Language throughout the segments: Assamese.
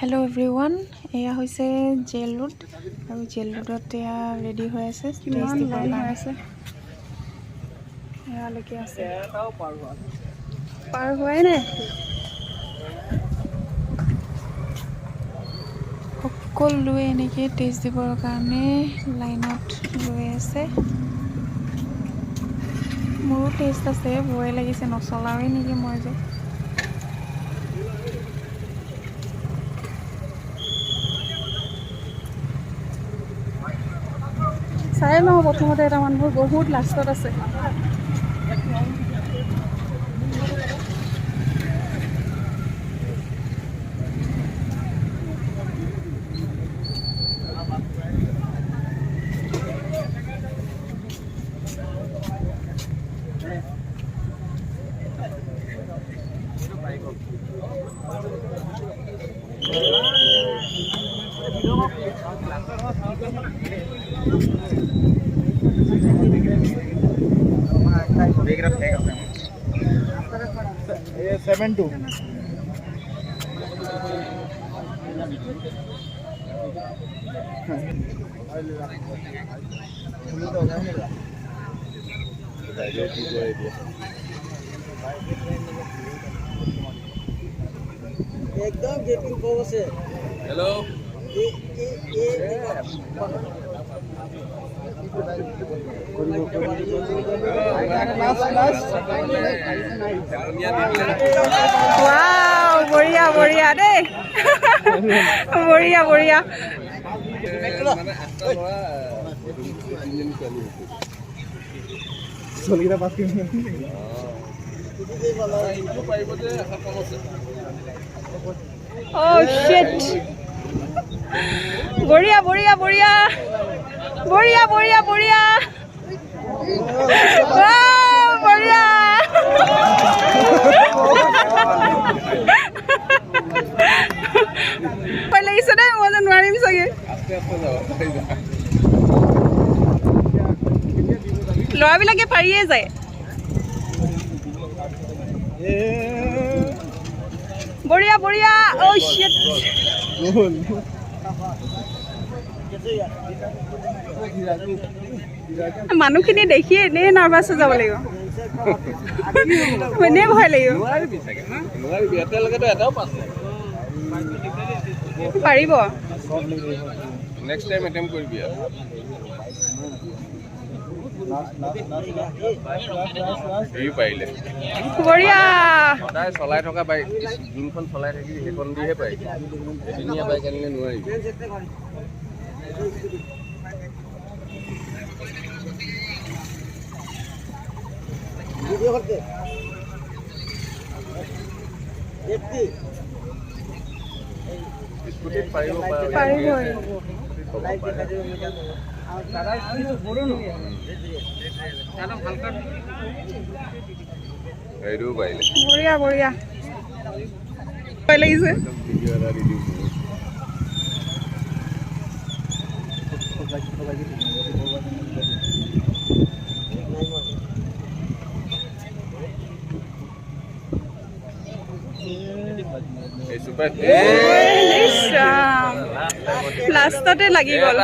हेलो एवरीवन एया होइसे जेल रोड और जेल रोडत एया रेडी হৈ আছে টেষ্ট দিবৰ কাৰণে আছে এয়া লৈকে আছে পাৰ হোৱাই নাই সকলোৱে এনেকৈ টেষ্ট দিবৰ কাৰণে লাইনত ৰৈ আছে মোৰো টেষ্ট আছে ভয় লাগিছে নচলাওৱে নেকি মই যে চাই লওঁ প্ৰথমতে এটা মানুহৰ বহুত লাষ্টত আছে ये 7-2 एकदम गेटिंग फोकस है हेलो वाव बढ़िया बढ़िया दे बढ़िया बढ़िया चलिरा पास के ओह शिट बढ़िया बढ़िया बढ़िया बढ़िया बढ़िया बढ़िया वाह बढ़िया पहले इसे नहीं मुझे नवारी भी सके लोहा भी लगे पड़िए जाए बढ़िया बढ़िया ओह शिट মানুহখিনি দেখি এনে নাৰ্ভাছ হৈ যাব লাগিব এনে ভয় লাগিব পাৰিব নেক্সট টাইম এটেম্প কৰিবি এই পাইলে বঢ়িয়া সদায় চলাই থকা বাইক যোনখন চলাই থাকি সেইখন দিহে পাই এদিনীয়া বাইক আনিলে নোৱাৰিবি वीडियो करते देखती স্কুটি পাৰিব लाइक दिखा दे सारा चीज बोलो ना चलो हल्का এইটো পাইলে বঢ়িয়া বঢ়িয়া ভয় লাগিছে ভিডিও এটা দি দিম লাষ্টতে লাগি গ'ল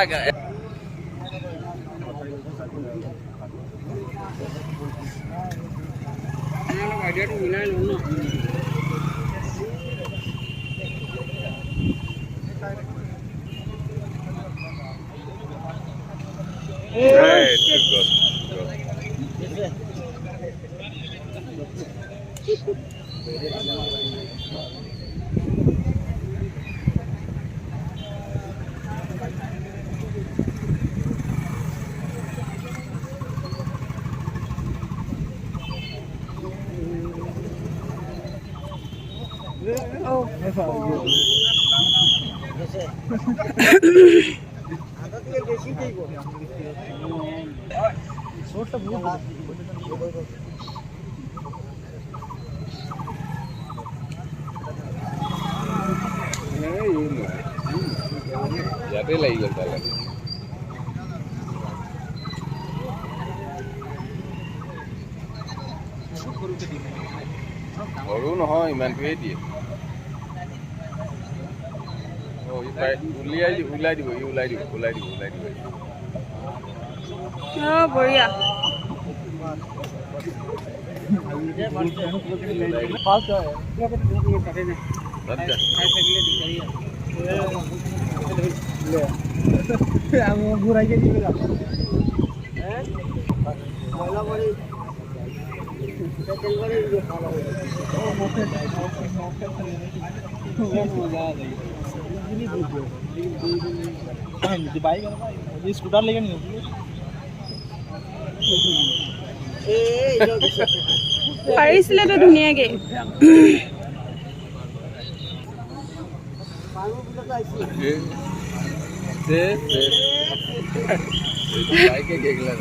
ইয়াতে লাগি গ'ল তালে সৰু নহয় ইমানটোৱে দিয়ে ওলাই দিব বঢ়িয়া ফার্স্ট হয় কাটে না খাই থাকিলে দিগদারি আমি ঘুরাইকে দিবে যাব হ্যাঁ ময়লা বাড়ি তেল বাড়ি ভালো হয় ও মুখে মজা आ गई इतनी बुझो बाइक है भाई ये स्कूटर लेके नहीं होगी পাৰিছিলেতো ধুনীয়াকৈ বাইকে গেগলা